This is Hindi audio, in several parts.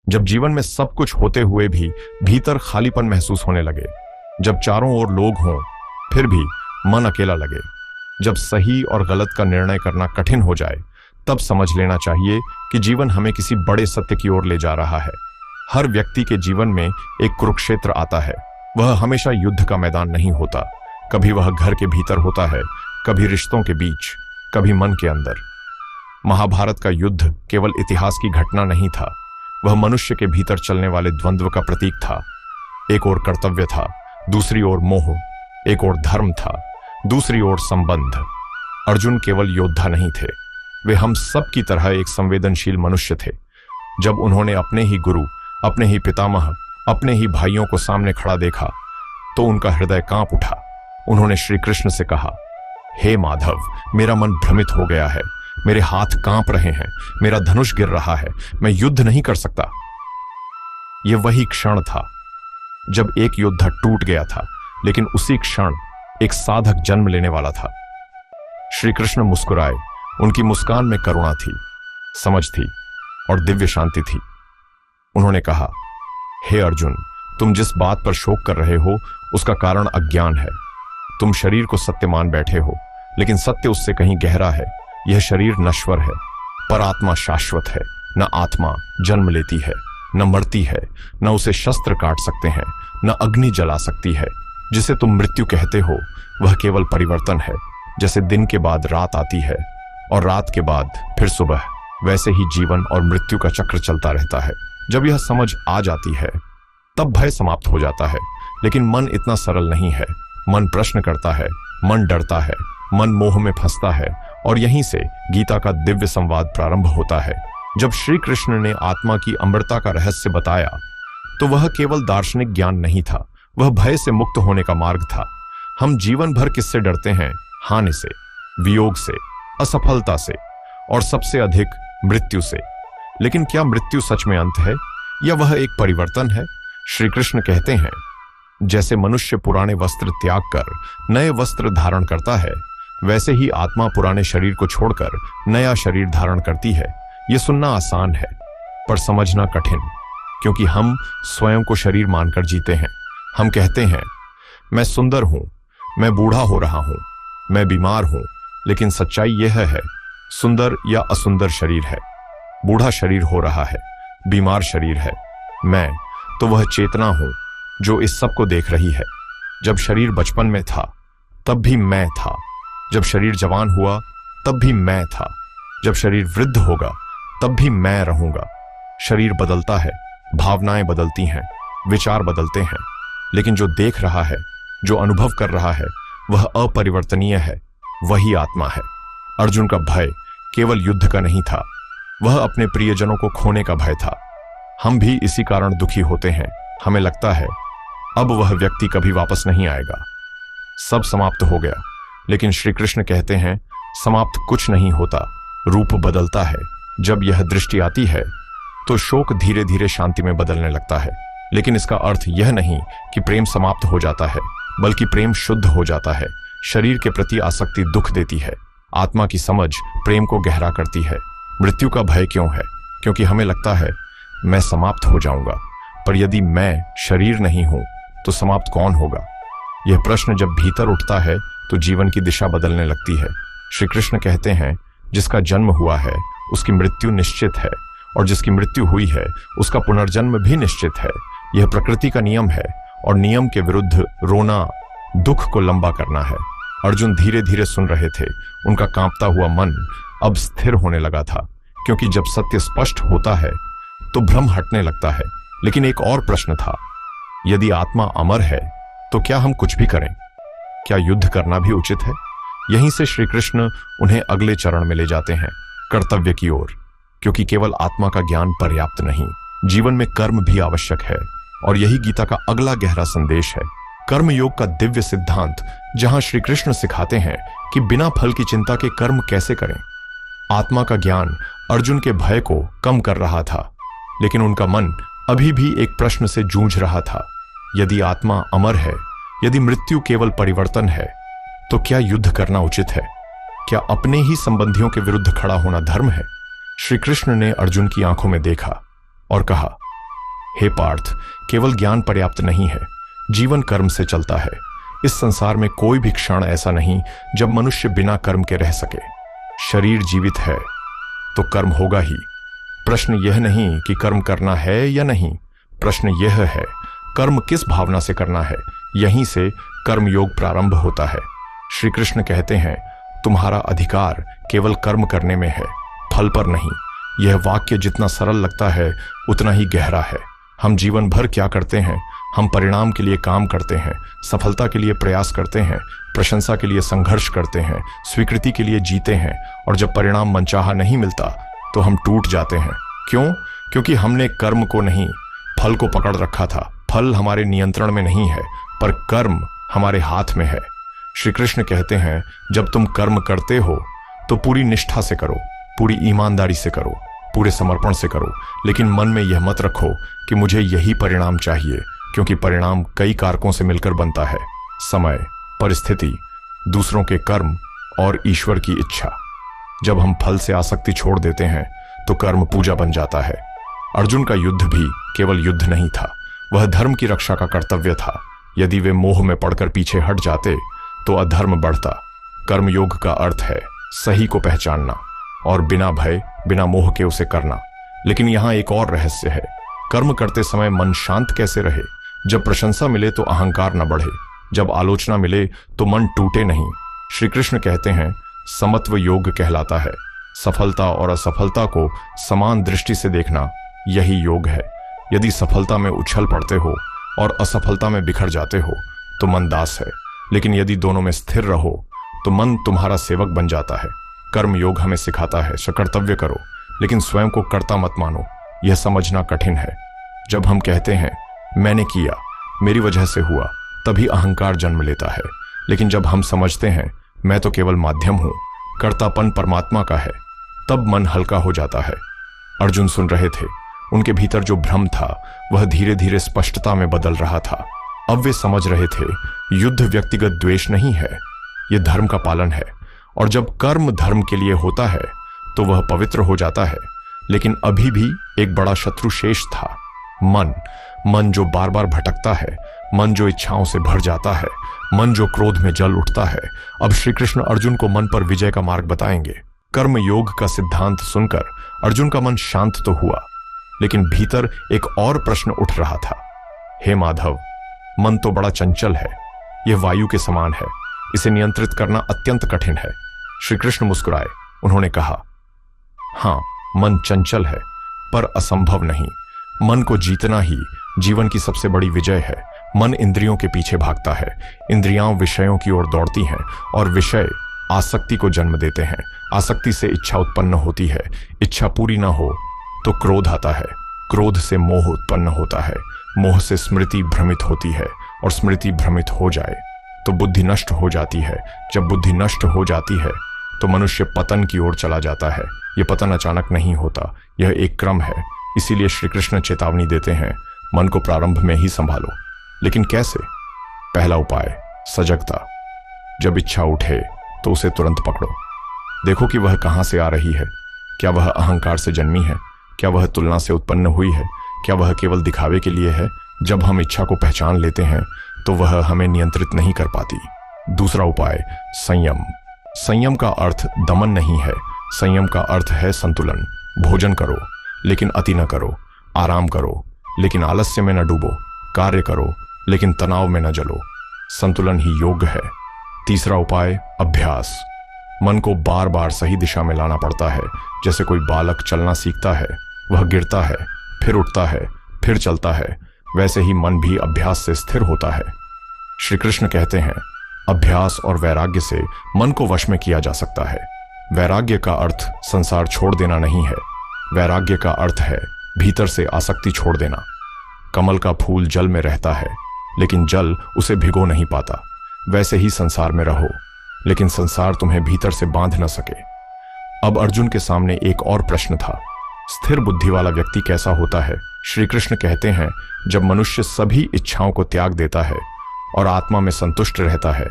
जब जीवन में सब कुछ होते हुए भी भीतर खालीपन महसूस होने लगे, जब चारों ओर लोग हों फिर भी मन अकेला लगे, जब सही और गलत का निर्णय करना कठिन हो जाए, तब समझ लेना चाहिए कि जीवन हमें किसी बड़े सत्य की ओर ले जा रहा है। हर व्यक्ति के जीवन में एक कुरुक्षेत्र आता है। वह हमेशा युद्ध का मैदान नहीं होता। कभी वह घर के भीतर होता है, कभी रिश्तों के बीच, कभी मन के अंदर। महाभारत का युद्ध केवल इतिहास की घटना नहीं था, वह मनुष्य के भीतर चलने वाले द्वंद्व का प्रतीक था। एक ओर कर्तव्य था, दूसरी ओर मोह, एक ओर धर्म था, दूसरी ओर संबंध। अर्जुन केवल योद्धा नहीं थे, वे हम सब की तरह एक संवेदनशील मनुष्य थे। जब उन्होंने अपने ही गुरु, अपने ही पितामह, अपने ही भाइयों को सामने खड़ा देखा तो उनका हृदय कांप उठा। उन्होंने श्री कृष्ण से कहा, हे माधव, मेरा मन भ्रमित हो गया है, मेरे हाथ कांप रहे हैं, मेरा धनुष गिर रहा है, मैं युद्ध नहीं कर सकता। यह वही क्षण था जब एक योद्धा टूट गया था, लेकिन उसी क्षण एक साधक जन्म लेने वाला था। श्री कृष्ण मुस्कुराए। उनकी मुस्कान में करुणा थी, समझ थी और दिव्य शांति थी। उन्होंने कहा, हे अर्जुन, तुम जिस बात पर शोक कर रहे हो उसका कारण अज्ञान है। तुम शरीर को सत्य मान बैठे हो, लेकिन सत्य उससे कहीं गहरा है। यह शरीर नश्वर है, पर आत्मा शाश्वत है। न आत्मा जन्म लेती है, न मरती है, न उसे शस्त्र काट सकते हैं, न अग्नि जला सकती है। जिसे तुम मृत्यु कहते हो वह केवल परिवर्तन है। जैसे दिन के बाद रात आती है और रात के बाद फिर सुबह, वैसे ही जीवन और मृत्यु का चक्र चलता रहता है। जब यह समझ आ जाती है तब भय समाप्त हो जाता है। लेकिन मन इतना सरल नहीं है। मन प्रश्न करता है, मन डरता है, मन मोह में फंसता है, और यहीं से गीता का दिव्य संवाद प्रारंभ होता है। जब श्री कृष्ण ने आत्मा की अमरता का रहस्य बताया तो वह केवल दार्शनिक ज्ञान नहीं था, वह भय से मुक्त होने का मार्ग था। हम जीवन भर किससे डरते हैं? हानि से, वियोग से, असफलता से और सबसे अधिक मृत्यु से। लेकिन क्या मृत्यु सच में अंत है या वह एक परिवर्तन है? श्री कृष्ण कहते हैं, जैसे मनुष्य पुराने वस्त्र त्याग कर नए वस्त्र धारण करता है, वैसे ही आत्मा पुराने शरीर को छोड़कर नया शरीर धारण करती है। यह सुनना आसान है पर समझना कठिन, क्योंकि हम स्वयं को शरीर मानकर जीते हैं। हम कहते हैं, मैं सुंदर हूं, मैं बूढ़ा हो रहा हूं, मैं बीमार हूं। लेकिन सच्चाई यह है, सुंदर या असुंदर शरीर है, बूढ़ा शरीर हो रहा है, बीमार शरीर है। मैं तो वह चेतना हूं जो इस सब को देख रही है। जब शरीर बचपन में था तब भी मैं था, जब शरीर जवान हुआ तब भी मैं था, जब शरीर वृद्ध होगा तब भी मैं रहूंगा। शरीर बदलता है, भावनाएं बदलती हैं, विचार बदलते हैं, लेकिन जो देख रहा है, जो अनुभव कर रहा है, वह अपरिवर्तनीय है, वही आत्मा है। अर्जुन का भय केवल युद्ध का नहीं था, वह अपने प्रियजनों को खोने का भय था। हम भी इसी कारण दुखी होते हैं। हमें लगता है अब वह व्यक्ति कभी वापस नहीं आएगा, सब समाप्त हो गया। लेकिन श्री कृष्ण कहते हैं, समाप्त कुछ नहीं होता, रूप बदलता है। जब यह दृष्टि आती है तो शोक धीरे धीरे शांति में बदलने लगता है। लेकिन इसका अर्थ यह नहीं कि प्रेम समाप्त हो जाता है, बल्कि प्रेम शुद्ध हो जाता है। शरीर के प्रति आसक्ति दुख देती है, आत्मा की समझ प्रेम को गहरा करती है। मृत्यु का भय क्यों है? क्योंकि हमें लगता है मैं समाप्त हो जाऊंगा, पर यदि मैं शरीर नहीं हूं तो समाप्त कौन होगा? यह प्रश्न जब भीतर उठता है तो जीवन की दिशा बदलने लगती है। श्री कृष्ण कहते हैं, जिसका जन्म हुआ है उसकी मृत्यु निश्चित है, और जिसकी मृत्यु हुई है उसका पुनर्जन्म भी निश्चित है। यह प्रकृति का नियम है, और नियम के विरुद्ध रोना दुख को लंबा करना है। अर्जुन धीरे धीरे सुन रहे थे, उनका कांपता हुआ मन अब स्थिर होने लगा था, क्योंकि जब सत्य स्पष्ट होता है तो भ्रम हटने लगता है। लेकिन एक और प्रश्न था, यदि आत्मा अमर है तो क्या हम कुछ भी करें? क्या युद्ध करना भी उचित है? यहीं से श्री कृष्ण उन्हें अगले चरण में ले जाते हैं, कर्तव्य की ओर। क्योंकि केवल आत्मा का ज्ञान पर्याप्त नहीं, जीवन में कर्म भी आवश्यक है। और यही गीता का अगला गहरा संदेश है, कर्म योग का दिव्य सिद्धांत, जहां श्री कृष्ण सिखाते हैं कि बिना फल की चिंता के कर्म कैसे करें। आत्मा का ज्ञान अर्जुन के भय को कम कर रहा था, लेकिन उनका मन अभी भी एक प्रश्न से जूझ रहा था, यदि आत्मा अमर है, यदि मृत्यु केवल परिवर्तन है, तो क्या युद्ध करना उचित है? क्या अपने ही संबंधियों के विरुद्ध खड़ा होना धर्म है? श्री कृष्ण ने अर्जुन की आंखों में देखा और कहा, हे पार्थ, केवल ज्ञान पर्याप्त नहीं है, जीवन कर्म से चलता है। इस संसार में कोई भी क्षण ऐसा नहीं जब मनुष्य बिना कर्म के रह सके। शरीर जीवित है तो कर्म होगा ही। प्रश्न यह नहीं कि कर्म करना है या नहीं, प्रश्न यह है कर्म किस भावना से करना है। यहीं से कर्म योग प्रारंभ होता है। श्री कृष्ण कहते हैं, तुम्हारा अधिकार केवल कर्म करने में है, फल पर नहीं। यह वाक्य जितना सरल लगता है उतना ही गहरा है। हम जीवन भर क्या करते हैं? हम परिणाम के लिए काम करते हैं, सफलता के लिए प्रयास करते हैं, प्रशंसा के लिए संघर्ष करते हैं, स्वीकृति के लिए जीते हैं, और जब परिणाम मनचाहा नहीं मिलता तो हम टूट जाते हैं। क्यों? क्योंकि हमने कर्म को नहीं, फल को पकड़ रखा था। फल हमारे नियंत्रण में नहीं है, पर कर्म हमारे हाथ में है। श्री कृष्ण कहते हैं, जब तुम कर्म करते हो तो पूरी निष्ठा से करो, पूरी ईमानदारी से करो, पूरे समर्पण से करो, लेकिन मन में यह मत रखो कि मुझे यही परिणाम चाहिए, क्योंकि परिणाम कई कारकों से मिलकर बनता है। समय, परिस्थिति, दूसरों के कर्म और ईश्वर की इच्छा। जब हम फल से आसक्ति छोड़ देते हैं तो कर्म पूजा बन जाता है। अर्जुन का युद्ध भी केवल युद्ध नहीं था, वह धर्म की रक्षा का कर्तव्य था। यदि वे मोह में पड़कर पीछे हट जाते तो अधर्म बढ़ता। कर्म योग का अर्थ है सही को पहचानना और बिना भय, बिना मोह के उसे करना। लेकिन यहां एक और रहस्य है, कर्म करते समय मन शांत कैसे रहे? जब प्रशंसा मिले तो अहंकार न बढ़े, जब आलोचना मिले तो मन टूटे नहीं। श्री कृष्ण कहते हैं, समत्व योग कहलाता है। सफलता और असफलता को समान दृष्टि से देखना, यही योग है। यदि सफलता में उछल पड़ते हो और असफलता में बिखर जाते हो तो मन दास है, लेकिन यदि दोनों में स्थिर रहो तो मन तुम्हारा सेवक बन जाता है। कर्म योग हमें सिखाता है, कर्तव्य करो, लेकिन स्वयं को कर्ता मत मानो। यह समझना कठिन है। जब हम कहते हैं मैंने किया, मेरी वजह से हुआ, तभी अहंकार जन्म लेता है। लेकिन जब हम समझते हैं मैं तो केवल माध्यम हूं, कर्तापन परमात्मा का है, तब मन हल्का हो जाता है। अर्जुन सुन रहे थे, उनके भीतर जो भ्रम था वह धीरे धीरे स्पष्टता में बदल रहा था। अब वे समझ रहे थे, युद्ध व्यक्तिगत द्वेष नहीं है, यह धर्म का पालन है। और जब कर्म धर्म के लिए होता है तो वह पवित्र हो जाता है। लेकिन अभी भी एक बड़ा शत्रु शेष था, मन जो बार बार भटकता है, मन जो इच्छाओं से भर जाता है, मन जो क्रोध में जल उठता है। अब श्री कृष्ण अर्जुन को मन पर विजय का मार्ग बताएंगे। कर्म योग का सिद्धांत सुनकर अर्जुन का मन शांत तो हुआ, लेकिन भीतर एक और प्रश्न उठ रहा था। हे माधव, मन तो बड़ा चंचल है, यह वायु के समान है, इसे नियंत्रित करना अत्यंत कठिन है। श्री कृष्ण मुस्कुराए, उन्होंने कहा, हां, मन चंचल है, पर असंभव नहीं। मन को जीतना ही जीवन की सबसे बड़ी विजय है। मन इंद्रियों के पीछे भागता है, इंद्रियां विषयों की ओर दौड़ती हैं, और विषय आसक्ति को जन्म देते हैं। आसक्ति से इच्छा उत्पन्न होती है, इच्छा पूरी ना हो तो क्रोध आता है, क्रोध से मोह उत्पन्न होता है, मोह से स्मृति भ्रमित होती है, और स्मृति भ्रमित हो जाए तो बुद्धि नष्ट हो जाती है। जब बुद्धि नष्ट हो जाती है तो मनुष्य पतन की ओर चला जाता है। यह पतन अचानक नहीं होता, यह एक क्रम है। इसीलिए श्री कृष्ण चेतावनी देते हैं, मन को प्रारंभ में ही संभालो। लेकिन कैसे? पहला उपाय, सजगता। जब इच्छा उठे तो उसे तुरंत पकड़ो, देखो कि वह कहां से आ रही है। क्या वह अहंकार से जन्मी है? क्या वह तुलना से उत्पन्न हुई है? क्या वह केवल दिखावे के लिए है? जब हम इच्छा को पहचान लेते हैं तो वह हमें नियंत्रित नहीं कर पाती। दूसरा उपाय, संयम। संयम का अर्थ दमन नहीं है, संयम का अर्थ है संतुलन। भोजन करो लेकिन अति न करो, आराम करो लेकिन आलस्य में न डूबो, कार्य करो लेकिन तनाव में न जलो। संतुलन ही योग है। तीसरा उपाय, अभ्यास। मन को बार बार सही दिशा में लाना पड़ता है। जैसे कोई बालक चलना सीखता है, वह गिरता है, फिर उठता है, फिर चलता है, वैसे ही मन भी अभ्यास से स्थिर होता है। श्री कृष्ण कहते हैं, अभ्यास और वैराग्य से मन को वश में किया जा सकता है। वैराग्य का अर्थ संसार छोड़ देना नहीं है, वैराग्य का अर्थ है भीतर से आसक्ति छोड़ देना। कमल का फूल जल में रहता है, लेकिन जल उसे भिगो नहीं पाता। वैसे ही संसार में रहो, लेकिन संसार तुम्हें भीतर से बांध न सके। अब अर्जुन के सामने एक और प्रश्न था, स्थिर बुद्धि वाला व्यक्ति कैसा होता है? श्री कृष्ण कहते हैं, जब मनुष्य सभी इच्छाओं को त्याग देता है और आत्मा में संतुष्ट रहता है,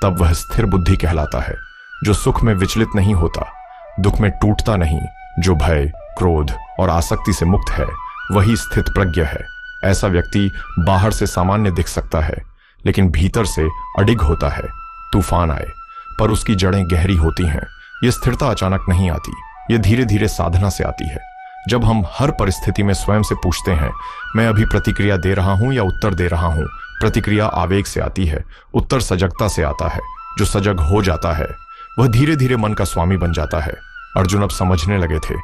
तब वह स्थिर बुद्धि कहलाता है। जो सुख में विचलित नहीं होता, दुख में टूटता नहीं, जो भय, क्रोध और आसक्ति से मुक्त है, वही स्थित प्रज्ञ है। ऐसा व्यक्ति बाहर से सामान्य दिख सकता है, लेकिन भीतर से अडिग होता है। तूफान आए पर उसकी जड़ें गहरी होती हैं। यह स्थिरता अचानक नहीं आती, यह धीरे धीरे साधना से आती है। जब हम हर परिस्थिति में स्वयं से पूछते हैं, मैं अभी प्रतिक्रिया दे रहा हूं या उत्तर दे रहा हूं। प्रतिक्रिया आवेग से आती है, उत्तर सजगता से आता है। जो सजग हो जाता है वह धीरे धीरे मन का स्वामी बन जाता है। अर्जुन अब समझने लगे थे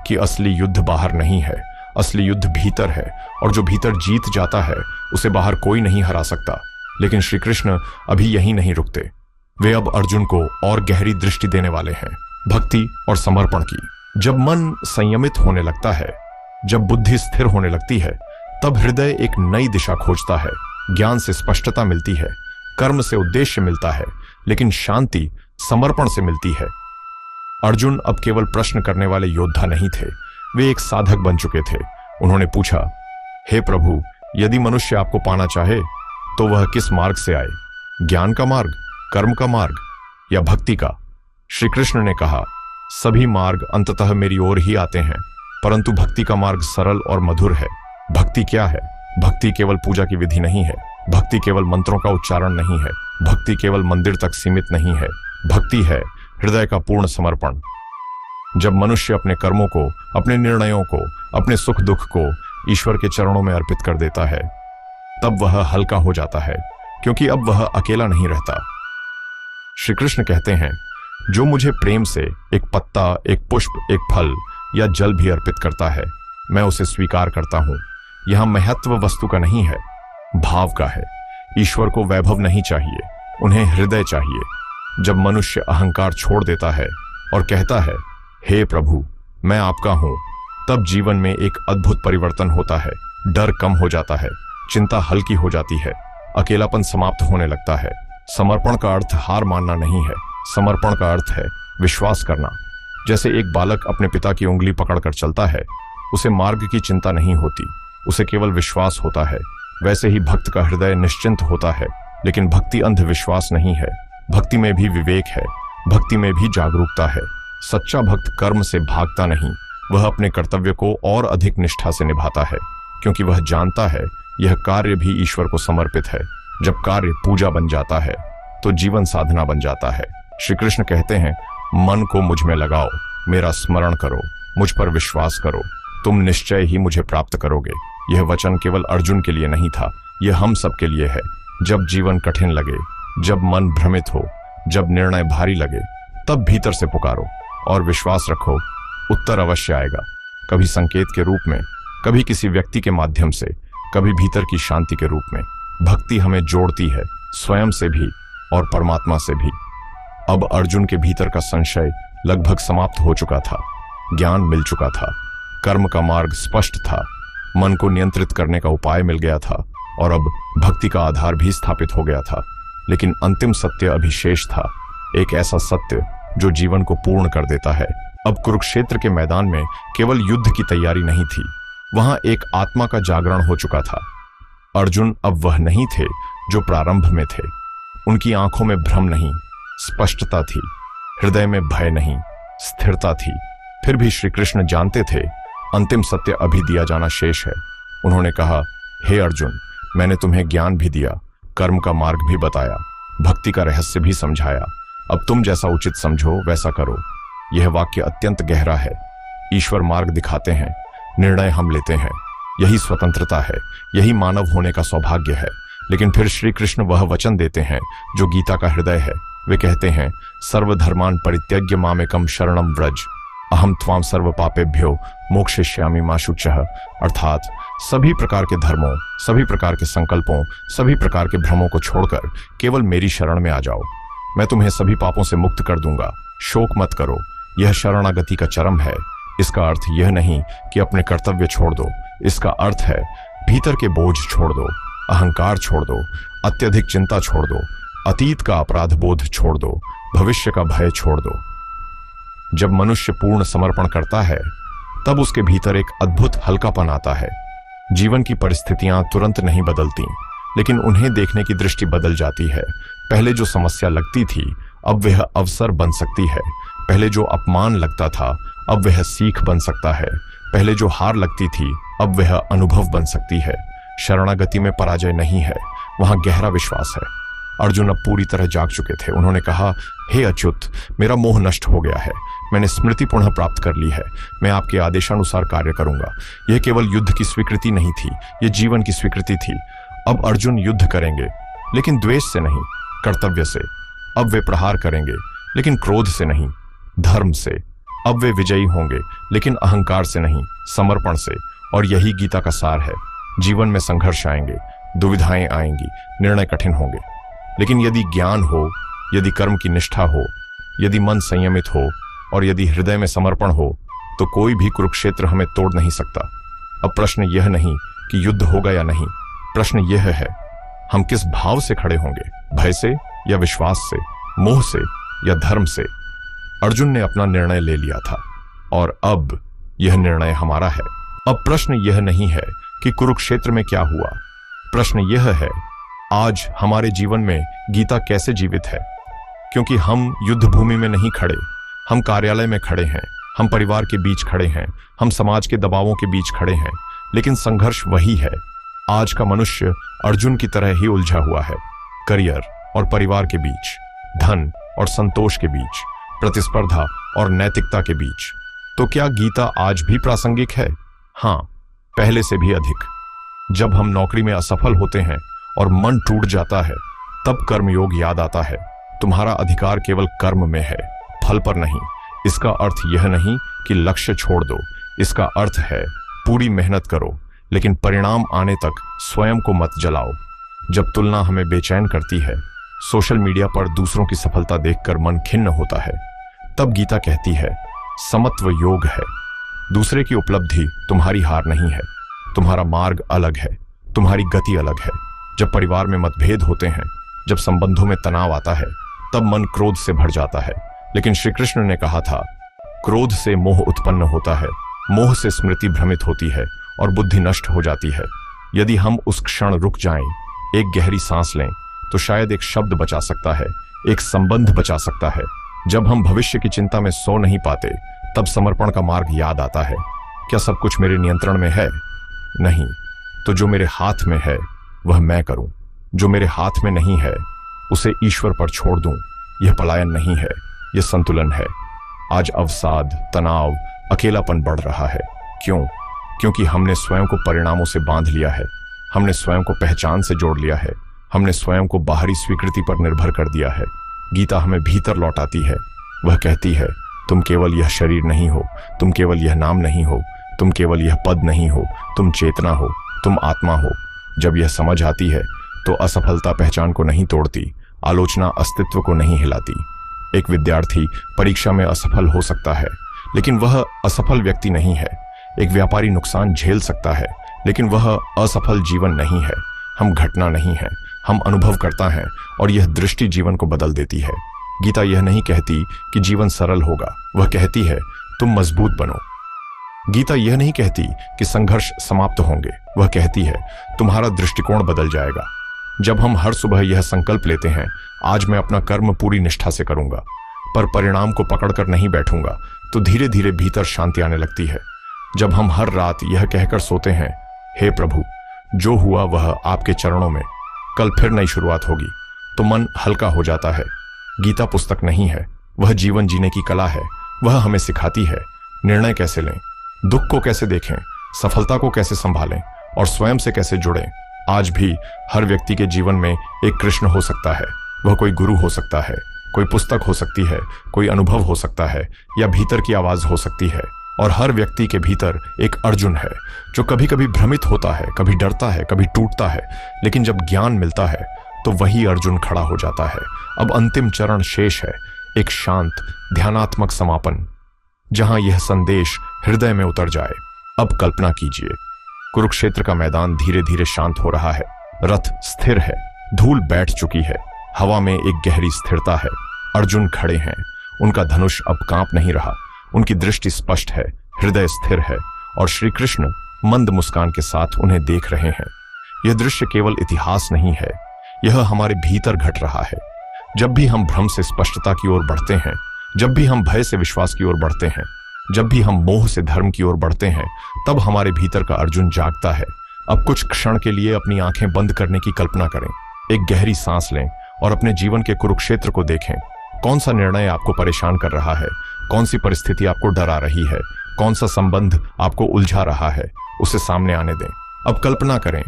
कि असली युद्ध बाहर नहीं है, असली युद्ध भीतर है, और जो भीतर जीत जाता है उसे बाहर कोई नहीं हरा सकता। लेकिन श्री कृष्ण अभी यहीं नहीं रुकते। वे अब अर्जुन को और गहरी दृष्टि देने वाले हैं, भक्ति और समर्पण की। जब मन संयमित होने लगता है, जब बुद्धि स्थिर होने लगती है, तब हृदय एक नई दिशा खोजता है। ज्ञान से स्पष्टता मिलती है, कर्म से उद्देश्य मिलता है, लेकिन शांति समर्पण से मिलती है। अर्जुन अब केवल प्रश्न करने वाले योद्धा नहीं थे, वे एक साधक बन चुके थे। उन्होंने पूछा, हे प्रभु, यदि मनुष्य आपको पाना चाहे तो वह किस मार्ग से आए? ज्ञान का मार्ग, कर्म का मार्ग या भक्ति का? श्री कृष्ण ने कहा, सभी मार्ग अंततः मेरी ओर ही आते हैं, परंतु भक्ति का मार्ग सरल और मधुर है। भक्ति क्या है? भक्ति केवल पूजा की विधि नहीं है, भक्ति केवल मंत्रों का उच्चारण नहीं है, भक्ति केवल मंदिर तक सीमित नहीं है। भक्ति है हृदय का पूर्ण समर्पण। जब मनुष्य अपने कर्मों को, अपने निर्णयों को, अपने सुख दुख को ईश्वर के चरणों में अर्पित कर देता है, तब वह हल्का हो जाता है, क्योंकि अब वह अकेला नहीं रहता। श्री कृष्ण कहते हैं, जो मुझे प्रेम से एक पत्ता, एक पुष्प, एक फल या जल भी अर्पित करता है, मैं उसे स्वीकार करता हूं। यहां महत्व वस्तु का नहीं है, भाव का है। ईश्वर को वैभव नहीं चाहिए, उन्हें हृदय चाहिए। जब मनुष्य अहंकार छोड़ देता है और कहता है, हे प्रभु, मैं आपका हूं, तब जीवन में एक अद्भुत परिवर्तन होता है। डर कम हो जाता है, चिंता हल्की हो जाती है, अकेलापन समाप्त होने लगता है। समर्पण का अर्थ हार मानना नहीं है, समर्पण का अर्थ है विश्वास करना। जैसे एक बालक अपने पिता की उंगली पकड़कर चलता है, उसे मार्ग की चिंता नहीं होती, उसे केवल विश्वास होता है। वैसे ही भक्त का हृदय निश्चिंत होता है, लेकिन भक्ति अंधविश्वास नहीं है। भक्ति में भी विवेक है, भक्ति में भी जागरूकता है। सच्चा भक्त कर्म से भागता नहीं, वह अपने कर्तव्य को और अधिक निष्ठा से निभाता है, क्योंकि वह जानता है यह कार्य भी ईश्वर को समर्पित है। जब कार्य पूजा बन जाता है तो जीवन साधना बन जाता है। श्री कृष्ण कहते हैं, मन को मुझ में लगाओ, मेरा स्मरण करो, मुझ पर विश्वास करो, तुम निश्चय ही मुझे प्राप्त करोगे। यह वचन केवल अर्जुन के लिए नहीं था, यह हम सब के लिए है। जब जीवन कठिन लगे, जब मन भ्रमित हो, जब निर्णय भारी लगे, तब भीतर से पुकारो और विश्वास रखो, उत्तर अवश्य आएगा। कभी संकेत के रूप में, कभी किसी व्यक्ति के माध्यम से, कभी भीतर की शांति के रूप में। भक्ति हमें जोड़ती है, स्वयं से भी और परमात्मा से भी। अब अर्जुन के भीतर का संशय लगभग समाप्त हो चुका था, ज्ञान मिल चुका था, कर्म का मार्ग स्पष्ट था, मन को नियंत्रित करने का उपाय मिल गया था, और अब भक्ति का आधार भी स्थापित हो गया था। लेकिन अंतिम सत्य अभी शेष था, एक ऐसा सत्य जो जीवन को पूर्ण कर देता है। अब कुरुक्षेत्र के मैदान में केवल युद्ध की तैयारी नहीं थी, वहां एक आत्मा का जागरण हो चुका था। अर्जुन अब वह नहीं थे जो प्रारंभ में थे। उनकी आंखों में भ्रम नहीं, स्पष्टता थी, हृदय में भय नहीं, स्थिरता थी। फिर भी श्री कृष्ण जानते थे अंतिम सत्य अभी दिया जाना शेष है। उन्होंने कहा, हे अर्जुन, मैंने तुम्हें ज्ञान भी दिया, कर्म का मार्ग भी बताया, भक्ति का रहस्य भी समझाया। अब तुम जैसा उचित समझो वैसा करो। यह वाक्य अत्यंत गहरा है। ईश्वर मार्ग दिखाते हैं, निर्णय हम लेते हैं। यही स्वतंत्रता है, यही मानव होने का सौभाग्य है। लेकिन फिर श्री कृष्ण वह वचन देते हैं जो गीता का हृदय है। वे कहते हैं, सर्वधर्मान परित्यज्य मामेकम शरणम व्रज, अहम त्वाम सर्व पापेभ्यो मोक्षयिष्यामि मा शुचः। अर्थात सभी प्रकार के धर्मों, सभी प्रकार के संकल्पों, सभी प्रकार के भ्रमों को छोड़कर केवल मेरी शरण में आ जाओ, मैं तुम्हें सभी पापों से मुक्त कर दूंगा। शोक मत करो, यह शरणागति का चरम है। इसका अर्थ यह नहीं कि अपने कर्तव्य छोड़ दो, इसका अर्थ है भीतर के बोझ छोड़ दो, अहंकार छोड़ दो, अत्यधिक चिंता छोड़ दो, अतीत का अपराध बोध छोड़ दो, भविष्य का भय छोड़ दो। जब मनुष्य पूर्ण समर्पण करता है, तब उसके भीतर एक अद्भुत हल्कापन आता है। जीवन की परिस्थितियां तुरंत नहीं बदलती, लेकिन उन्हें देखने की दृष्टि बदल जाती है। पहले जो समस्या लगती थी, अब वह अवसर बन सकती है। पहले जो अपमान लगता था, अब वह सीख बन सकता है। पहले जो हार लगती थी, अब वह अनुभव बन सकती है। शरणागति में पराजय नहीं है, वहां गहरा विश्वास है। अर्जुन अब पूरी तरह जाग चुके थे। उन्होंने कहा, हे अच्युत, मेरा मोह नष्ट हो गया है, मैंने स्मृति पुनः प्राप्त कर ली है, मैं आपके आदेशानुसार कार्य करूंगा। यह केवल युद्ध की स्वीकृति नहीं थी, यह जीवन की स्वीकृति थी। अब अर्जुन युद्ध करेंगे, लेकिन द्वेष से नहीं, कर्तव्य से। अब वे प्रहार करेंगे, लेकिन क्रोध से नहीं, धर्म से। अब वे विजयी होंगे, लेकिन अहंकार से नहीं, समर्पण से। और यही गीता का सार है। जीवन में संघर्ष आएंगे, दुविधाएं आएंगी, निर्णय कठिन होंगे, लेकिन यदि ज्ञान हो, यदि कर्म की निष्ठा हो, यदि मन संयमित हो और यदि हृदय में समर्पण हो, तो कोई भी कुरुक्षेत्र हमें तोड़ नहीं सकता। अब प्रश्न यह नहीं कि युद्ध होगा या नहीं, प्रश्न यह है हम किस भाव से खड़े होंगे, भय से या विश्वास से, मोह से या धर्म से। अर्जुन ने अपना निर्णय ले लिया था और अब यह निर्णय हमारा है। अब प्रश्न यह नहीं है कि कुरुक्षेत्र में क्या हुआ, प्रश्न यह है आज हमारे जीवन में गीता कैसे जीवित है। क्योंकि हम युद्ध भूमि में नहीं खड़े, हम कार्यालय में खड़े हैं, हम परिवार के बीच खड़े हैं, हम समाज के दबावों के बीच खड़े हैं, लेकिन संघर्ष वही है। आज का मनुष्य अर्जुन की तरह ही उलझा हुआ है, करियर और परिवार के बीच, धन और संतोष के बीच, प्रतिस्पर्धा और नैतिकता के बीच। तो क्या गीता आज भी प्रासंगिक है? हाँ, पहले से भी अधिक। जब हम नौकरी में असफल होते हैं और मन टूट जाता है, तब कर्मयोग याद आता है। तुम्हारा अधिकार केवल कर्म में है, फल पर नहीं। इसका अर्थ यह नहीं कि लक्ष्य छोड़ दो, इसका अर्थ है पूरी मेहनत करो, लेकिन परिणाम आने तक स्वयं को मत जलाओ। जब तुलना हमें बेचैन करती है, सोशल मीडिया पर दूसरों की सफलता देखकर मन खिन्न होता है, तब गीता कहती है समत्व योग है। दूसरे की उपलब्धि तुम्हारी हार नहीं है, तुम्हारा मार्ग अलग है, तुम्हारी गति अलग है। जब परिवार में मतभेद होते हैं, जब संबंधों में तनाव आता है, तब मन क्रोध से भर जाता है। लेकिन श्री कृष्ण ने कहा था, क्रोध से मोह उत्पन्न होता है, मोह से स्मृति भ्रमित होती है और बुद्धि नष्ट हो जाती है। यदि हम उस क्षण रुक जाएं, एक गहरी सांस लें, तो शायद एक शब्द बचा सकता है, एक संबंध बचा सकता है। जब हम भविष्य की चिंता में सो नहीं पाते, तब समर्पण का मार्ग याद आता है। क्या सब कुछ मेरे नियंत्रण में है? नहीं। तो जो मेरे हाथ में है वह मैं करूं, जो मेरे हाथ में नहीं है उसे ईश्वर पर छोड़ दूं। यह पलायन नहीं है, यह संतुलन है। आज अवसाद, तनाव, अकेलापन बढ़ रहा है। क्यों? क्योंकि हमने स्वयं को परिणामों से बांध लिया है, हमने स्वयं को पहचान से जोड़ लिया है, हमने स्वयं को बाहरी स्वीकृति पर निर्भर कर दिया है। गीता हमें भीतर लौटाती है। वह कहती है, तुम केवल यह शरीर नहीं हो, तुम केवल यह नाम नहीं हो, तुम केवल यह पद नहीं हो, तुम चेतना हो, तुम आत्मा हो। जब यह समझ आती है तो असफलता पहचान को नहीं तोड़ती, आलोचना अस्तित्व को नहीं हिलाती। एक विद्यार्थी परीक्षा में असफल हो सकता है, लेकिन वह असफल व्यक्ति नहीं है। एक व्यापारी नुकसान झेल सकता है, लेकिन वह असफल जीवन नहीं है। हम घटना नहीं है, हम अनुभव करता है, और यह दृष्टि जीवन को बदल देती है। गीता यह नहीं कहती कि जीवन सरल होगा, वह कहती है तुम मजबूत बनो। गीता यह नहीं कहती कि संघर्ष समाप्त होंगे, वह कहती है तुम्हारा दृष्टिकोण बदल जाएगा। जब हम हर सुबह यह संकल्प लेते हैं, आज मैं अपना कर्म पूरी निष्ठा से करूंगा, पर परिणाम को पकड़कर नहीं बैठूंगा, तो धीरे धीरे भीतर शांति आने लगती है। जब हम हर रात यह कहकर सोते हैं, हे प्रभु, जो हुआ वह आपके चरणों में, कल फिर नई शुरुआत होगी, तो मन हल्का हो जाता है। गीता पुस्तक नहीं है, वह जीवन जीने की कला है। वह हमें सिखाती है निर्णय कैसे लें, दुख को कैसे देखें, सफलता को कैसे संभालें और स्वयं से कैसे जुड़ें। आज भी हर व्यक्ति के जीवन में एक कृष्ण हो सकता है। वह कोई गुरु हो सकता है, कोई पुस्तक हो सकती है, कोई अनुभव हो सकता है, या भीतर की आवाज हो सकती है। और हर व्यक्ति के भीतर एक अर्जुन है, जो कभी कभी भ्रमित होता है, कभी डरता है, कभी टूटता है, लेकिन जब ज्ञान मिलता है तो वही अर्जुन खड़ा हो जाता है। अब अंतिम चरण शेष है, एक शांत ध्यानात्मक समापन, जहां यह संदेश हृदय में उतर जाए। अब कल्पना कीजिए, कुरुक्षेत्र का मैदान धीरे धीरे शांत हो रहा है, रथ स्थिर है, धूल बैठ चुकी है, हवा में एक गहरी स्थिरता है। अर्जुन खड़े हैं, उनका धनुष अब कांप नहीं रहा, उनकी दृष्टि स्पष्ट है, हृदय स्थिर है, और श्री कृष्ण मंद मुस्कान के साथ उन्हें देख रहे हैं। यह दृश्य केवल इतिहास नहीं है, यह हमारे भीतर घट रहा है। जब भी हम भ्रम से स्पष्टता की ओर बढ़ते हैं, जब भी हम भय से विश्वास की ओर बढ़ते हैं, जब भी हम मोह से धर्म की ओर बढ़ते हैं, तब हमारे भीतर का अर्जुन जागता है। अब कुछ क्षण के लिए अपनी आंखें बंद करने की कल्पना करें। एक गहरी सांस लें और अपने जीवन के कुरुक्षेत्र को देखें। कौन सा निर्णय आपको परेशान कर रहा है, कौन सी परिस्थिति आपको डरा रही है, कौन सा संबंध आपको उलझा रहा है, उसे सामने आने दें। अब कल्पना करें,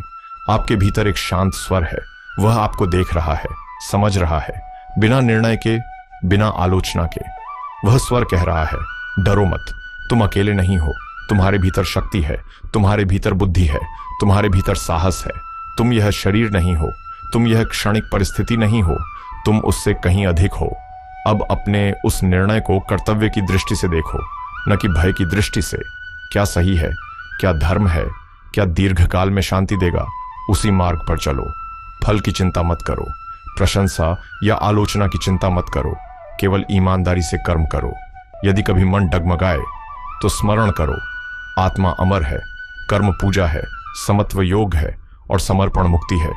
आपके भीतर एक शांत स्वर है। वह आपको देख रहा है, समझ रहा है, बिना निर्णय के, बिना आलोचना के। वह स्वर कह रहा है, डरो मत, तुम अकेले नहीं हो। तुम्हारे भीतर शक्ति है, तुम्हारे भीतर बुद्धि है, तुम्हारे भीतर साहस है। तुम यह शरीर नहीं हो, तुम यह क्षणिक परिस्थिति नहीं हो, तुम उससे कहीं अधिक हो। अब अपने उस निर्णय को कर्तव्य की दृष्टि से देखो, न कि भय की दृष्टि से। क्या सही है, क्या धर्म है, क्या दीर्घकाल में शांति देगा, उसी मार्ग पर चलो। फल की चिंता मत करो, प्रशंसा या आलोचना की चिंता मत करो, केवल ईमानदारी से कर्म करो। यदि कभी मन डगमगाए तो स्मरण करो, आत्मा अमर है, कर्म पूजा है, समत्व योग है और समर्पण मुक्ति है।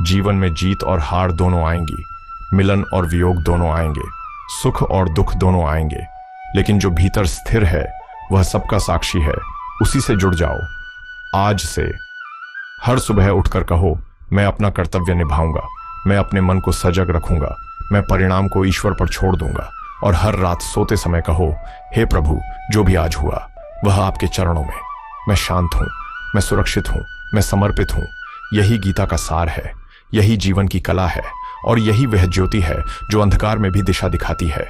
जीवन में जीत और हार दोनों आएंगी, मिलन और वियोग दोनों आएंगे, सुख और दुख दोनों आएंगे, लेकिन जो भीतर स्थिर है वह सबका साक्षी है। उसी से जुड़ जाओ। आज से हर सुबह उठकर कहो, मैं अपना कर्तव्य निभाऊंगा, मैं अपने मन को सजग रखूंगा, मैं परिणाम को ईश्वर पर छोड़ दूंगा। और हर रात सोते समय कहो, हे प्रभु, जो भी आज हुआ वह आपके चरणों में। मैं शांत हूं, मैं सुरक्षित हूं, मैं समर्पित हूं। यही गीता का सार है, यही जीवन की कला है और यही वह ज्योति है जो अंधकार में भी दिशा दिखाती है।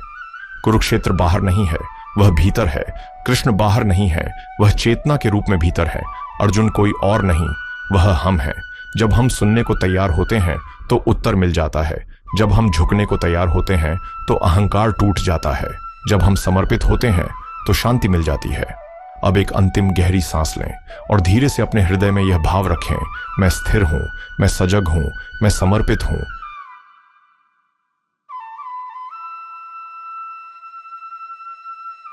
कुरुक्षेत्र बाहर नहीं है, वह भीतर है। कृष्ण बाहर नहीं है, वह चेतना के रूप में भीतर है। अर्जुन कोई और नहीं, वह हम हैं। जब हम सुनने को तैयार होते हैं तो उत्तर मिल जाता है। जब हम झुकने को तैयार होते हैं तो अहंकार टूट जाता है। जब हम समर्पित होते हैं तो शांति मिल जाती है। अब एक अंतिम गहरी सांस लें और धीरे से अपने हृदय में यह भाव रखें, मैं स्थिर हूं, मैं सजग हूं, मैं समर्पित हूं,